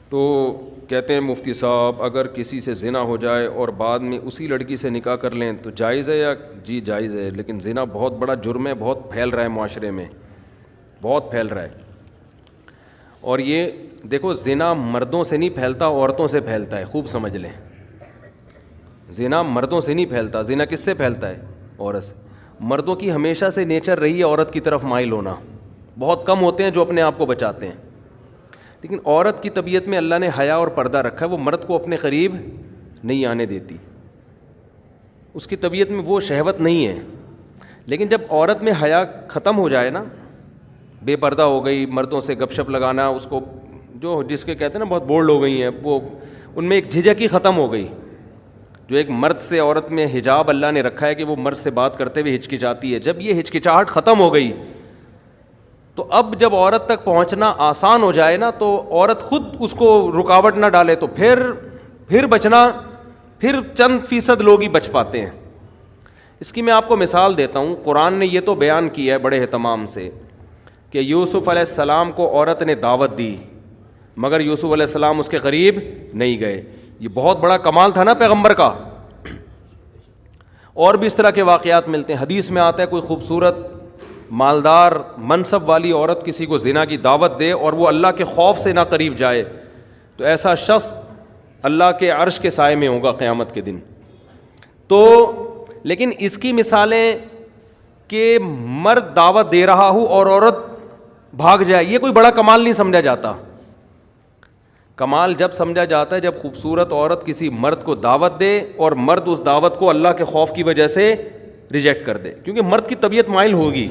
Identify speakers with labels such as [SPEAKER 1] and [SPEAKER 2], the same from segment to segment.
[SPEAKER 1] تو کہتے ہیں مفتی صاحب اگر کسی سے زنا ہو جائے اور بعد میں اسی لڑکی سے نکاح کر لیں تو جائز ہے یا؟ جی جائز ہے، لیکن زنا بہت بڑا جرم ہے، بہت پھیل رہا ہے معاشرے میں، بہت پھیل رہا ہے. اور یہ دیکھو زنا مردوں سے نہیں پھیلتا، عورتوں سے پھیلتا ہے، خوب سمجھ لیں. زنا مردوں سے نہیں پھیلتا. زنا کس سے پھیلتا ہے؟ عورت سے. مردوں کی ہمیشہ سے نیچر رہی ہے عورت کی طرف مائل ہونا، بہت کم ہوتے ہیں جو اپنے آپ کو بچاتے ہیں. لیکن عورت کی طبیعت میں اللہ نے حیا اور پردہ رکھا ہے، وہ مرد کو اپنے قریب نہیں آنے دیتی، اس کی طبیعت میں وہ شہوت نہیں ہے. لیکن جب عورت میں حیا ختم ہو جائے نا، بے پردہ ہو گئی، مردوں سے گپ شپ لگانا، اس کو جو جس کے کہتے ہیں نا بہت بولڈ ہو گئی ہیں، وہ ان میں ایک جھجک ہی ختم ہو گئی. جو ایک مرد سے عورت میں حجاب اللہ نے رکھا ہے کہ وہ مرد سے بات کرتے ہوئے ہچکچاتی ہے، جب یہ ہچکچاہٹ ختم ہو گئی تو اب جب عورت تک پہنچنا آسان ہو جائے نا، تو عورت خود اس کو رکاوٹ نہ ڈالے تو پھر بچنا، پھر چند فیصد لوگ ہی بچ پاتے ہیں. اس کی میں آپ کو مثال دیتا ہوں. قرآن نے یہ تو بیان کیا ہے بڑے اہتمام سے کہ یوسف علیہ السلام کو عورت نے دعوت دی مگر یوسف علیہ السلام اس کے قریب نہیں گئے. یہ بہت بڑا کمال تھا نا پیغمبر کا. اور بھی اس طرح کے واقعات ملتے ہیں. حدیث میں آتا ہے کوئی خوبصورت مالدار منصب والی عورت کسی کو زنا کی دعوت دے اور وہ اللہ کے خوف سے نہ قریب جائے تو ایسا شخص اللہ کے عرش کے سائے میں ہوگا قیامت کے دن. تو لیکن اس کی مثالیں کہ مرد دعوت دے رہا ہو اور عورت بھاگ جائے، یہ کوئی بڑا کمال نہیں سمجھا جاتا. کمال جب سمجھا جاتا ہے جب خوبصورت عورت کسی مرد کو دعوت دے اور مرد اس دعوت کو اللہ کے خوف کی وجہ سے ریجیکٹ کر دے. کیونکہ مرد کی طبیعت مائل ہوگی،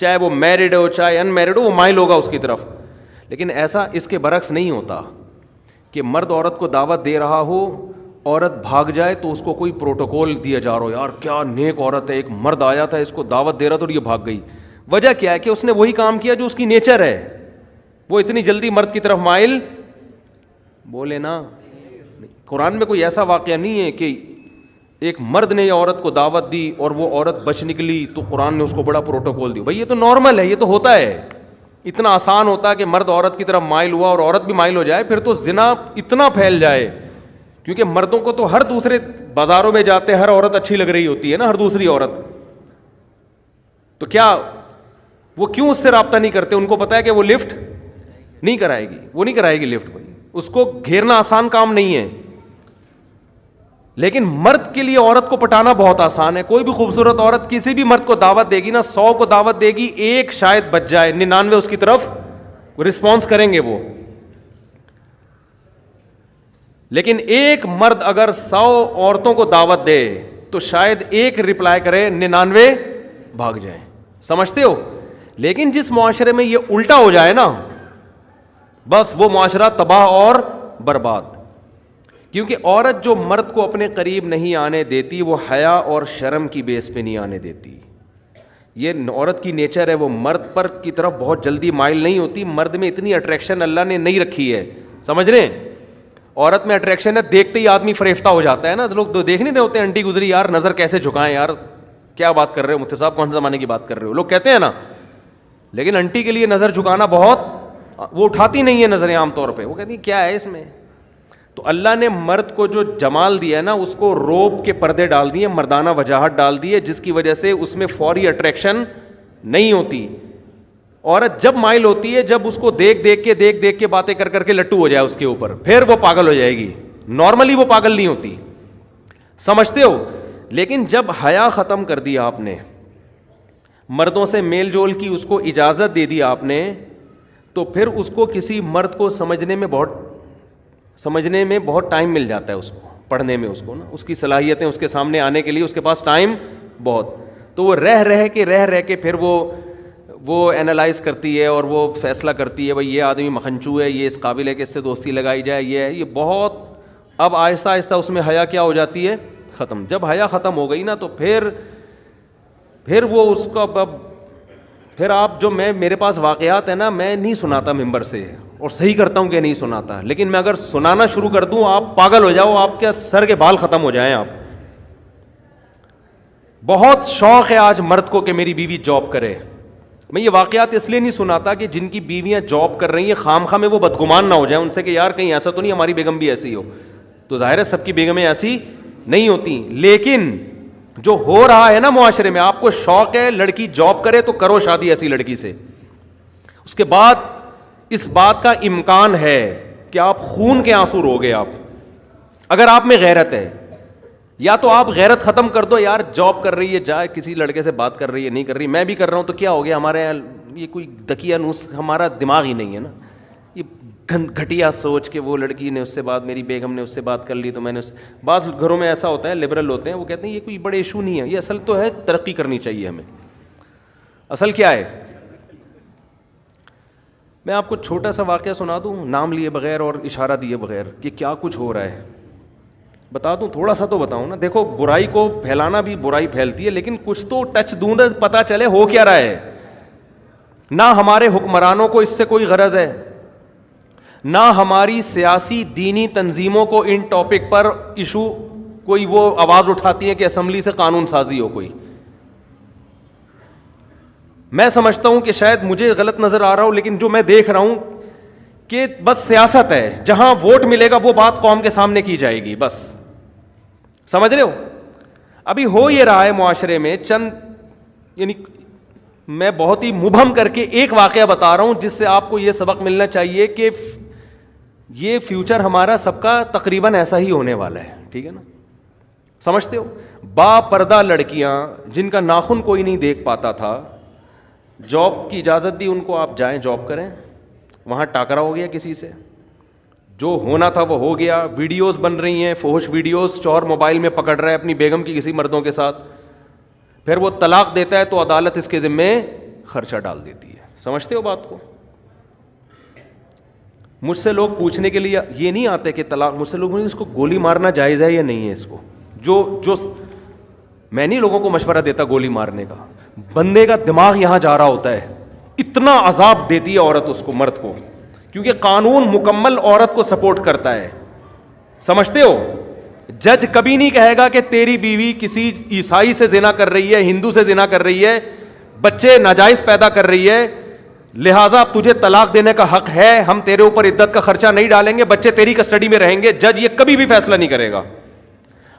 [SPEAKER 1] چاہے وہ میرڈ ہو چاہے ان میرڈ ہو، وہ مائل ہوگا اس کی طرف. لیکن ایسا اس کے برعکس نہیں ہوتا کہ مرد عورت کو دعوت دے رہا ہو، عورت بھاگ جائے تو اس کو کوئی پروٹوکول دیا جا رہا ہو، یار کیا نیک عورت ہے، ایک مرد آیا تھا اس کو دعوت دے رہا تھا اور یہ بھاگ گئی. وجہ کیا ہے کہ اس نے وہی کام کیا جو اس کی نیچر ہے. وہ اتنی جلدی مرد کی طرف مائل بولے نا. قرآن میں کوئی ایسا واقعہ نہیں ہے کہ ایک مرد نے عورت کو دعوت دی اور وہ عورت بچ نکلی تو قرآن نے اس کو بڑا پروٹوکول دیا. بھائی یہ تو نارمل ہے، یہ تو ہوتا ہے. اتنا آسان ہوتا ہے کہ مرد عورت کی طرف مائل ہوا اور عورت بھی مائل ہو جائے، پھر تو زنا اتنا پھیل جائے. کیونکہ مردوں کو تو ہر دوسرے بازاروں میں جاتے ہر عورت اچھی لگ رہی ہوتی ہے نا، ہر دوسری عورت. تو کیا وہ کیوں اس سے رابطہ نہیں کرتے؟ ان کو پتا ہے کہ وہ لفٹ نہیں کرائے گی، وہ نہیں کرائے گی لفٹ. بھائی اس کو گھیرنا آسان کام نہیں ہے. لیکن مرد کے لیے عورت کو پٹانا بہت آسان ہے. کوئی بھی خوبصورت عورت کسی بھی مرد کو دعوت دے گی نا، 100 کو دعوت دے گی، ایک شاید بچ جائے، 99 اس کی طرف رسپانس کریں گے وہ. لیکن ایک مرد اگر 100 عورتوں کو دعوت دے تو شاید ایک رپلائی کرے، 99 بھاگ جائیں. سمجھتے ہو؟ لیکن جس معاشرے میں یہ الٹا ہو جائے نا، بس وہ معاشرہ تباہ اور برباد. کیونکہ عورت جو مرد کو اپنے قریب نہیں آنے دیتی وہ حیا اور شرم کی بیس پہ نہیں آنے دیتی. یہ عورت کی نیچر ہے، وہ مرد پر کی طرف بہت جلدی مائل نہیں ہوتی. مرد میں اتنی اٹریکشن اللہ نے نہیں رکھی ہے. سمجھ رہے ہیں؟ عورت میں اٹریکشن ہے، دیکھتے ہی آدمی فریفتہ ہو جاتا ہے نا. لوگ دیکھ نہیں رہے ہوتے انٹی گزری، یار نظر کیسے جھکائیں، یار کیا بات کر رہے ہو مفتی صاحب، کون سے زمانے کی بات کر رہے ہو، لوگ کہتے ہیں نا. لیکن انٹی کے لیے نظر جھکانا بہت، وہ اٹھاتی نہیں ہے نظریں عام طور پہ، وہ کہتی ہیں کیا ہے اس میں. تو اللہ نے مرد کو جو جمال دیا ہے نا، اس کو روب کے پردے ڈال دیے، مردانہ وجاہت ڈال دی ہے، جس کی وجہ سے اس میں فوری اٹریکشن نہیں ہوتی. عورت جب مائل ہوتی ہے جب اس کو دیکھ دیکھ کے باتیں کر کے لٹو ہو جائے اس کے اوپر، پھر وہ پاگل ہو جائے گی. نارملی وہ پاگل نہیں ہوتی. سمجھتے ہو؟ لیکن جب حیا ختم کر دیا آپ نے، مردوں سے میل جول کی اس کو اجازت دے دی آپ نے، تو پھر اس کو کسی مرد کو سمجھنے میں بہت ٹائم مل جاتا ہے، اس کو پڑھنے میں، اس کو نا اس کی صلاحیتیں اس کے سامنے آنے کے لیے اس کے پاس ٹائم بہت. تو وہ رہ کے پھر وہ اینالائز کرتی ہے اور وہ فیصلہ کرتی ہے بھائی یہ آدمی مکھنچو ہے، یہ اس قابل ہے کہ اس سے دوستی لگائی جائے، یہ بہت. اب آہستہ آہستہ اس میں حیا کیا ہو جاتی ہے؟ ختم. جب حیا ختم ہو گئی نا تو پھر وہ اس کو پھر آپ جو میرے پاس واقعات ہیں نا، میں نہیں سناتا ممبر سے اور صحیح کرتا ہوں کہ نہیں سناتا، لیکن میں اگر سنانا شروع کر دوں آپ پاگل ہو جاؤ، آپ کے سر کے بال ختم ہو جائیں. آپ بہت شوق ہے آج مرد کو کہ میری بیوی جاب کرے، میں یہ واقعات اس لیے نہیں سناتا کہ جن کی بیویاں جاب کر رہی ہیں خام خواہ میں وہ بدگمان نہ ہو جائیں ان سے کہ یار کہیں ایسا تو نہیں ہماری بیگم بھی ایسی ہو. تو ظاہر ہے سب کی بیگمیں ایسی نہیں ہوتی, لیکن جو ہو رہا ہے نا معاشرے میں, آپ کو شوق ہے لڑکی جاب کرے تو کرو شادی ایسی لڑکی سے. اس کے بعد اس بات کا امکان ہے کہ آپ خون کے آنسو روگے. آپ اگر آپ میں غیرت ہے, یا تو آپ غیرت ختم کر دو, یار جاب کر رہی ہے جائے کسی لڑکے سے بات کر رہی ہے نہیں کر رہی, میں بھی کر رہا ہوں تو کیا ہو گیا, ہمارے یہاں یہ کوئی دکیا نوس, ہمارا دماغ ہی نہیں ہے نا, یہ گھٹیا سوچ کے وہ لڑکی نے اس سے بات, میری بیگم نے اس سے بات کر لی تو میں نے بعض گھروں میں ایسا ہوتا ہے, لبرل ہوتے ہیں, وہ کہتے ہیں یہ کوئی بڑے ایشو نہیں ہے, یہ اصل تو ہے ترقی کرنی چاہیے ہمیں. اصل کیا ہے, میں آپ کو چھوٹا سا واقعہ سنا دوں نام لیے بغیر اور اشارہ دیے بغیر کہ کیا کچھ ہو رہا ہے, بتا دوں تھوڑا سا تو بتاؤں نا. دیکھو برائی کو پھیلانا بھی برائی پھیلتی ہے, لیکن کچھ تو ٹچ دوں نا پتہ چلے ہو کیا رہا ہے. نہ ہمارے حکمرانوں کو اس سے کوئی غرض ہے, نہ ہماری سیاسی دینی تنظیموں کو ان ٹاپک پر ایشو کوئی وہ آواز اٹھاتی ہے کہ اسمبلی سے قانون سازی ہو کوئی. میں سمجھتا ہوں کہ شاید مجھے غلط نظر آ رہا ہو, لیکن جو میں دیکھ رہا ہوں کہ بس سیاست ہے, جہاں ووٹ ملے گا وہ بات قوم کے سامنے کی جائے گی بس. سمجھ رہے ہو, ابھی ہو یہ رہا ہے معاشرے میں چند, یعنی میں بہت ہی مبہم کر کے ایک واقعہ بتا رہا ہوں جس سے آپ کو یہ سبق ملنا چاہیے کہ یہ فیوچر ہمارا سب کا تقریباً ایسا ہی ہونے والا ہے. ٹھیک ہے نا, سمجھتے ہو. با پردہ لڑکیاں جن کا ناخن کوئی نہیں دیکھ پاتا تھا, جاب کی اجازت دی ان کو, آپ جائیں جاب کریں, وہاں ٹاکرا ہو گیا کسی سے, جو ہونا تھا وہ ہو گیا. ویڈیوز بن رہی ہیں فحش ویڈیوز, چور موبائل میں پکڑ رہا ہے اپنی بیگم کی کسی مردوں کے ساتھ, پھر وہ طلاق دیتا ہے تو عدالت اس کے ذمے خرچہ ڈال دیتی ہے. سمجھتے ہو بات کو. مجھ سے لوگ پوچھنے کے لیے یہ نہیں آتے کہ طلاق, مجھ سے لوگ اس کو گولی مارنا جائز ہے یا نہیں ہے. اس کو جو میں نہیں لوگوں کو مشورہ دیتا گولی مارنے کا, بندے کا دماغ یہاں جا رہا ہوتا ہے, اتنا عذاب دیتی ہے عورت اس کو, مرد کو, کیونکہ قانون مکمل عورت کو سپورٹ کرتا ہے. سمجھتے ہو. جج کبھی نہیں کہے گا کہ تیری بیوی کسی عیسائی سے زنا کر رہی ہے, ہندو سے زنا کر رہی ہے, بچے ناجائز پیدا کر رہی ہے, لہٰذا تجھے طلاق دینے کا حق ہے, ہم تیرے اوپر عدت کا خرچہ نہیں ڈالیں گے, بچے تیری کسٹڈی میں رہیں گے. جج یہ کبھی بھی فیصلہ نہیں کرے گا.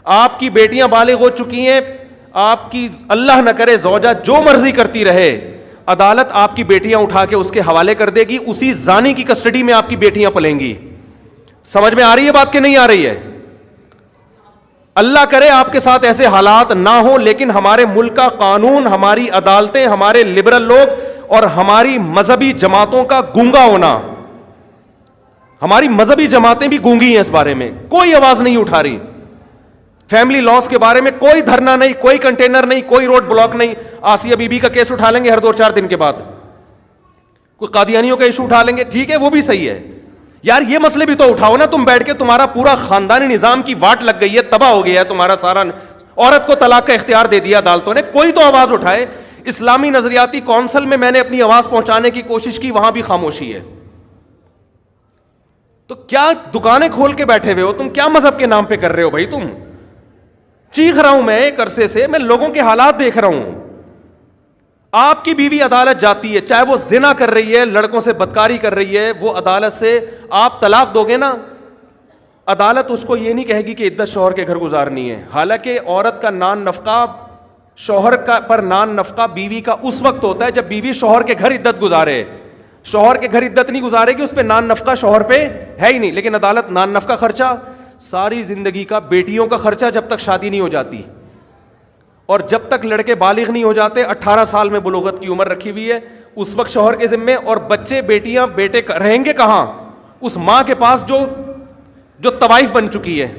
[SPEAKER 1] آپ کی بیٹیاں بالغ ہو چکی ہیں, آپ کی اللہ نہ کرے زوجہ جو مرضی کرتی رہے, عدالت آپ کی بیٹیاں اٹھا کے اس کے حوالے کر دے گی, اسی زانی کی کسٹڈی میں آپ کی بیٹیاں پلیں گی. سمجھ میں آ رہی ہے بات کہ نہیں آ رہی ہے؟ اللہ کرے آپ کے ساتھ ایسے حالات نہ ہوں, لیکن ہمارے ملک کا قانون, ہماری عدالتیں, ہمارے لبرل لوگ اور ہماری مذہبی جماعتوں کا گونگا ہونا, ہماری مذہبی جماعتیں بھی گونگی ہیں اس بارے میں, کوئی آواز نہیں اٹھا رہی. فیملی لاس کے بارے میں کوئی دھرنا نہیں, کوئی کنٹینر نہیں, کوئی روڈ بلاک نہیں. آسیہ بی بی کا کیس اٹھا لیں گے ہر 2-4 دن کے بعد, کوئی قادیانیوں کا ایشو اٹھا لیں گے, ٹھیک ہے وہ بھی صحیح ہے. یار یہ مسئلے بھی تو اٹھاؤ نا تم بیٹھ کے, تمہارا پورا خاندانی نظام کی واٹ لگ گئی ہے, تباہ ہو گیا ہے تمہارا سارا, عورت کو طلاق کا اختیار دے دیا عدالتوں نے, کوئی تو آواز اٹھائے. اسلامی نظریاتی کونسل میں نے اپنی آواز پہنچانے کی کوشش کی, وہاں بھی خاموشی ہے. تو کیا دکانیں کھول کے بیٹھے ہوئے ہو تم, کیا مذہب کے نام پہ کر رہے ہو بھائی تم؟ چیخ رہا ہوں میں ایک عرصے سے, میں لوگوں کے حالات دیکھ رہا ہوں. آپ کی بیوی عدالت جاتی ہے, چاہے وہ زنا کر رہی ہے, لڑکوں سے بدکاری کر رہی ہے, وہ عدالت سے آپ طلاق دو گے نا, عدالت اس کو یہ نہیں کہے گی کہ عدت شوہر کے گھر گزارنی ہے. حالانکہ عورت کا نان نفقہ, شوہر کا پر نان نفقہ بیوی کا اس وقت ہوتا ہے جب بیوی شوہر کے گھر عدت گزارے. شوہر کے گھر عدت نہیں گزارے گی, اس پہ نان نفقہ شوہر پہ ہے ہی نہیں. لیکن عدالت نان نفقہ خرچہ, ساری زندگی کا بیٹیوں کا خرچہ جب تک شادی نہیں ہو جاتی, اور جب تک لڑکے بالغ نہیں ہو جاتے, 18 سال میں بلوغت کی عمر رکھی ہوئی ہے, اس وقت شوہر کے ذمے. اور بچے بیٹیاں بیٹے رہیں گے کہاں؟ اس ماں کے پاس جو طوائف بن چکی ہے.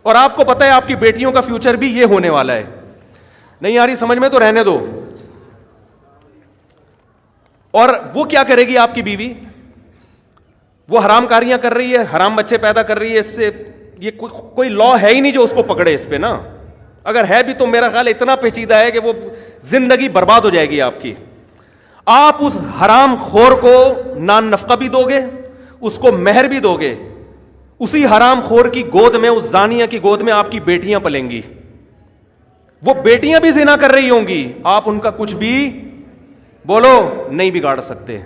[SPEAKER 1] اور آپ کو پتہ ہے آپ کی بیٹیوں کا فیوچر بھی یہ ہونے والا ہے. نہیں آ رہی سمجھ میں تو رہنے دو. اور وہ کیا کرے گی آپ کی بیوی؟ وہ حرام کاریاں کر رہی ہے, حرام بچے پیدا کر رہی ہے, اس سے یہ کوئی لا ہے ہی نہیں جو اس کو پکڑے اس پہ نا. اگر ہے بھی تو میرا خیال اتنا پیچیدہ ہے کہ وہ زندگی برباد ہو جائے گی آپ کی. آپ اس حرام خور کو نان نفقہ بھی دو گے, اس کو مہر بھی دو گے, اسی حرام خور کی گود میں, اس زانیہ کی گود میں آپ کی بیٹیاں پلیں گی. وہ بیٹیاں بھی زنا کر رہی ہوں گی, آپ ان کا کچھ بھی بولو نہیں بگاڑ سکتے.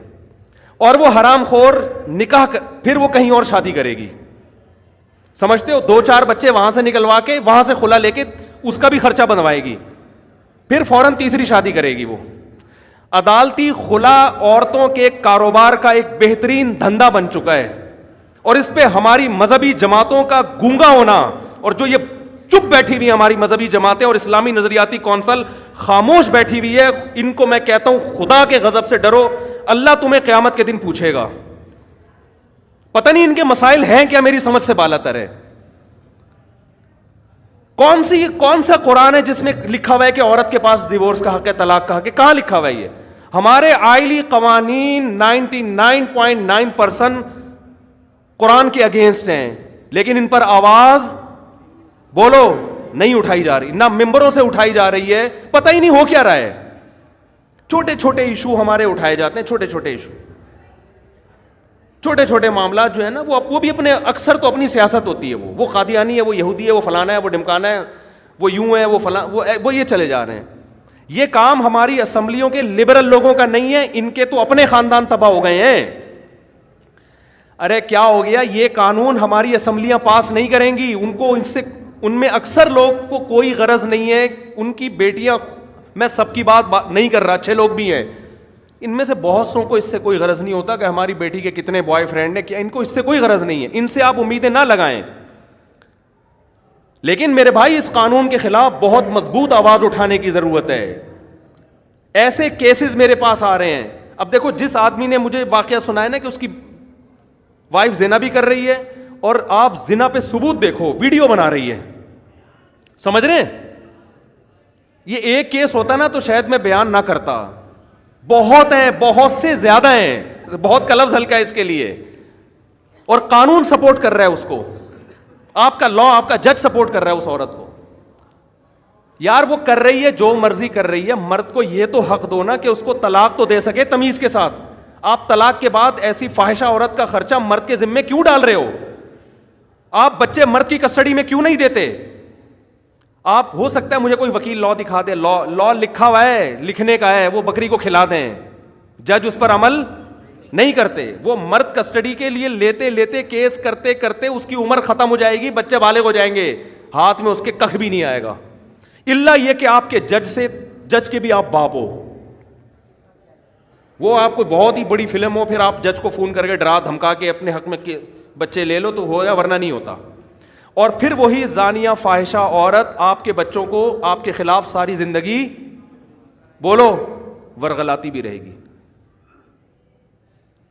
[SPEAKER 1] اور وہ حرام خور نکاح پھر وہ کہیں اور شادی کرے گی, سمجھتے ہو؟ 2-4 بچے وہاں سے نکلوا کے وہاں سے خلا لے کے اس کا بھی خرچہ بنوائے گی, پھر فوراً تیسری شادی کرے گی. وہ عدالتی خلا عورتوں کے کاروبار کا ایک بہترین دھندا بن چکا ہے, اور اس پہ ہماری مذہبی جماعتوں کا گونگا ہونا, اور جو یہ چپ بیٹھی ہوئی ہماری مذہبی جماعتیں اور اسلامی نظریاتی کونسل خاموش بیٹھی ہوئی ہے, ان کو میں کہتا ہوں خدا کے غضب سے ڈرو, اللہ تمہیں قیامت کے دن پوچھے گا. پتہ نہیں ان کے مسائل ہیں کیا, میری سمجھ سے بالاتر ہے. کون سا قرآن ہے جس میں لکھا ہوا ہے کہ عورت کے پاس ڈیورس کا حق ہے, طلاق کا حق ہے؟ کہاں لکھا ہوا ہے یہ؟ ہمارے آئلی قوانین 99.9% قرآن کے اگینسٹ ہیں, لیکن ان پر آواز بولو نہیں اٹھائی جا رہی, نہ ممبروں سے اٹھائی جا رہی ہے. پتہ ہی نہیں ہو کیا رہا ہے. چھوٹے چھوٹے ایشو ہمارے اٹھائے جاتے ہیں, چھوٹے چھوٹے ایشو, چھوٹے چھوٹے معاملات جو ہے نا, وہ بھی اپنے اکثر تو اپنی سیاست ہوتی ہے. وہ قادیانی ہے, وہ یہودی ہے, وہ فلانا ہے, وہ ڈمکانا ہے, وہ یوں ہے, وہ فلاں, وہ یہ چلے جا رہے ہیں. یہ کام ہماری اسمبلیوں کے لبرل لوگوں کا نہیں ہے, ان کے تو اپنے خاندان تباہ ہو گئے ہیں. ارے کیا ہو گیا, یہ قانون ہماری اسمبلیاں پاس نہیں کریں گی. ان میں اکثر لوگ کو کوئی غرض نہیں ہے, ان کی بیٹیاں, میں سب کی بات نہیں کر رہا, اچھے لوگ بھی ہیں, ان میں سے بہت سو کو اس سے کوئی غرض نہیں ہوتا کہ ہماری بیٹی کے کتنے بوائے فرینڈ ہیں, کیا ان کو اس سے کوئی غرض نہیں ہے. ان سے آپ امیدیں نہ لگائیں. لیکن میرے بھائی, اس قانون کے خلاف بہت مضبوط آواز اٹھانے کی ضرورت ہے. ایسے کیسز میرے پاس آ رہے ہیں. اب دیکھو, جس آدمی نے مجھے واقعہ سنا ہے نا کہ اس کی وائف زنا بھی کر رہی ہے, اور آپ زنا پہ ثبوت دیکھو, ویڈیو بنا رہی ہے, سمجھ رہے ہیں؟ یہ ایک کیس ہوتا نا تو شاید میں بیان نہ کرتا. بہت ہیں, بہت سے زیادہ ہیں, بہت کا لفظ ہلکا ہے اس کے لیے, اور قانون سپورٹ کر رہا ہے اس کو, آپ کا لا, آپ کا جج سپورٹ کر رہا ہے اس عورت کو. یار وہ کر رہی ہے جو مرضی کر رہی ہے, مرد کو یہ تو حق دو نا کہ اس کو طلاق تو دے سکے تمیز کے ساتھ. آپ طلاق کے بعد ایسی فاحشہ عورت کا خرچہ مرد کے ذمے کیوں ڈال رہے ہو؟ آپ بچے مرد کی کسٹڈی میں کیوں نہیں دیتے؟ آپ, ہو سکتا ہے مجھے کوئی وکیل لا دکھا دے, لا لکھا ہوا ہے, لکھنے کا ہے, وہ بکری کو کھلا دیں, جج اس پر عمل نہیں کرتے. وہ مرد کسٹڈی کے لیے لیتے لیتے کیس کرتے کرتے اس کی عمر ختم ہو جائے گی, بچے بالغ ہو جائیں گے, ہاتھ میں اس کے کخ بھی نہیں آئے گا, الا یہ کہ آپ کے جج کے بھی آپ باپ ہو. وہ آپ کو بہت ہی بڑی فلم ہو, پھر آپ جج کو فون کر کے ڈرا دھمکا کے اپنے حق میں بچے لے لو تو ہو گیا, ورنہ نہیں ہوتا. اور پھر وہی زانیہ فاحشہ عورت آپ کے بچوں کو آپ کے خلاف ساری زندگی بولو ورغلاتی بھی رہے گی.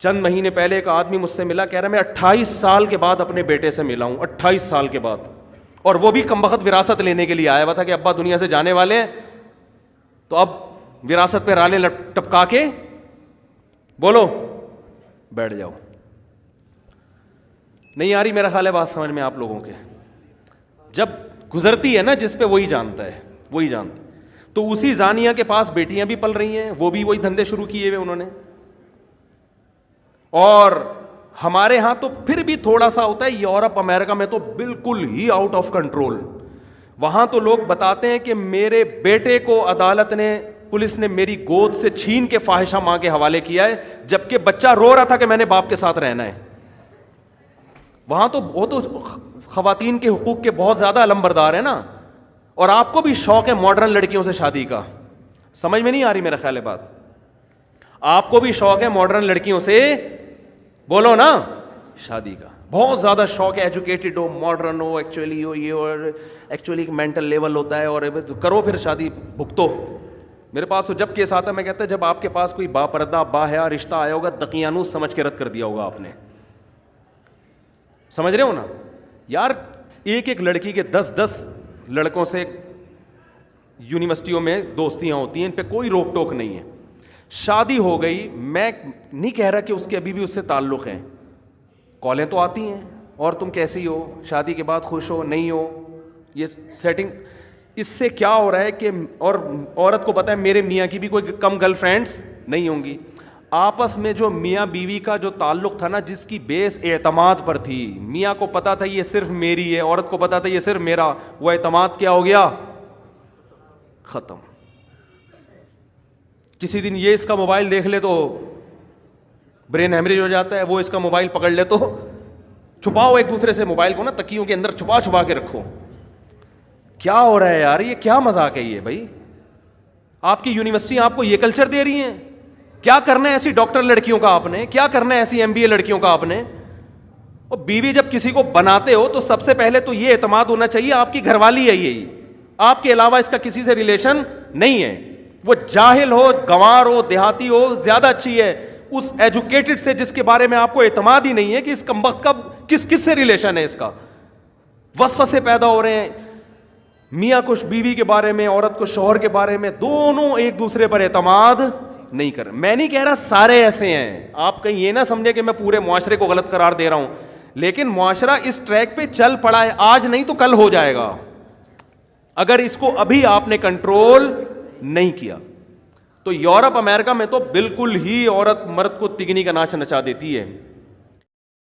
[SPEAKER 1] چند مہینے پہلے ایک آدمی مجھ سے ملا, کہہ رہا میں 28 سال کے بعد اپنے بیٹے سے ملا ہوں, 28 سال کے بعد, اور وہ بھی کمبخت وراثت لینے کے لیے آیا ہوا تھا کہ ابا دنیا سے جانے والے ہیں, تو اب وراثت پہ رالے ٹپکا کے بولو بیٹھ جاؤ. نہیں آ رہی میرا خیال ہے بات سمجھ میں آپ لوگوں کے؟ جب گزرتی ہے نا جس پہ, وہی جانتا ہے, وہی جانتا. تو اسی زانیہ کے پاس بیٹیاں بھی پل رہی ہیں, وہ بھی وہی دھندے شروع کیے ہوئے انہوں نے. اور ہمارے ہاں تو پھر بھی تھوڑا سا ہوتا ہے, یورپ امریکہ میں تو بالکل ہی آؤٹ آف کنٹرول. وہاں تو لوگ بتاتے ہیں کہ میرے بیٹے کو عدالت نے, پولیس نے میری گود سے چھین کے فاحشہ ماں کے حوالے کیا ہے, جبکہ بچہ رو رہا تھا کہ میں نے باپ کے ساتھ رہنا ہے. وہاں تو وہ تو خواتین کے حقوق کے بہت زیادہ علمبردار ہیں نا, اور آپ کو بھی شوق ہے ماڈرن لڑکیوں سے شادی کا. سمجھ میں نہیں آ رہی میرا خیال ہے بات؟ آپ کو بھی شوق ہے ماڈرن لڑکیوں سے بولو نا شادی کا, بہت زیادہ شوق ہے, ایجوکیٹڈ ہو, ماڈرن ہو, ایکچولی ہو, یہ اور ایکچولی مینٹل لیول ہوتا ہے, اور کرو پھر شادی بھگتو. میرے پاس تو جب کیس آتا ہے میں کہتا ہے جب آپ کے پاس کوئی با پردہ با حیا رشتہ آیا ہوگا, دقیانوس سمجھ کے رد کر دیا ہوگا آپ نے. سمجھ رہے ہو نا یار؟ ایک لڑکی کے 10 لڑکوں سے یونیورسٹیوں میں دوستیاں ہوتی ہیں, ان پہ کوئی روک ٹوک نہیں ہے. شادی ہو گئی, میں نہیں کہہ رہا کہ اس کے ابھی بھی اس سے تعلق ہیں, کالیں تو آتی ہیں, اور تم کیسی ہو, شادی کے بعد خوش ہو نہیں ہو, یہ سیٹنگ. اس سے کیا ہو رہا ہے کہ, اور عورت کو پتا ہے میرے میاں کی بھی کوئی کم گرل فرینڈس نہیں ہوں گی. آپس میں جو میاں بیوی کا جو تعلق تھا نا, جس کی بیس اعتماد پر تھی, میاں کو پتا تھا یہ صرف میری ہے, عورت کو پتا تھا یہ صرف میرا, وہ اعتماد کیا ہو گیا؟ ختم. کسی دن یہ اس کا موبائل دیکھ لے تو برین ہیمریج ہو جاتا ہے, وہ اس کا موبائل پکڑ لے تو چھپاؤ ایک دوسرے سے موبائل کو نا, تکیوں کے اندر چھپا چھپا کے رکھو. کیا ہو رہا ہے یار, یہ کیا مذاق ہے یہ بھائی؟ آپ کی یونیورسٹی آپ کو یہ کلچر دے رہی ہیں؟ کیا کرنا ہے ایسی ڈاکٹر لڑکیوں کا آپ نے, کیا کرنا ہے ایسی MBA لڑکیوں کا آپ نے؟ اور بیوی جب کسی کو بناتے ہو تو سب سے پہلے تو یہ اعتماد ہونا چاہیے آپ کی گھر والی ہے, یہی آپ کے علاوہ اس کا کسی سے ریلیشن نہیں ہے. وہ جاہل ہو, گنوار ہو, دیہاتی ہو, زیادہ اچھی ہے اس ایجوکیٹڈ سے جس کے بارے میں آپ کو اعتماد ہی نہیں ہے کہ اس کمبخت کا کس سے ریلیشن ہے. اس کا وسوسے پیدا ہو رہے ہیں, میاں کو بیوی کے بارے میں, عورت کو شوہر کے بارے میں, دونوں ایک دوسرے پر اعتماد نہیں کر. میں نہیں کہہ رہا سارے ایسے ہیں, آپ کہیں یہ نہ سمجھے کہ میں پورے معاشرے کو غلط قرار دے رہا ہوں, لیکن معاشرہ اس ٹریک پہ چل پڑا ہے, آج نہیں تو کل ہو جائے گا اگر اس کو ابھی آپ نے کنٹرول نہیں کیا. تو یورپ امریکہ میں تو بالکل ہی عورت مرد کو تگنی کا ناچ نچا دیتی ہے.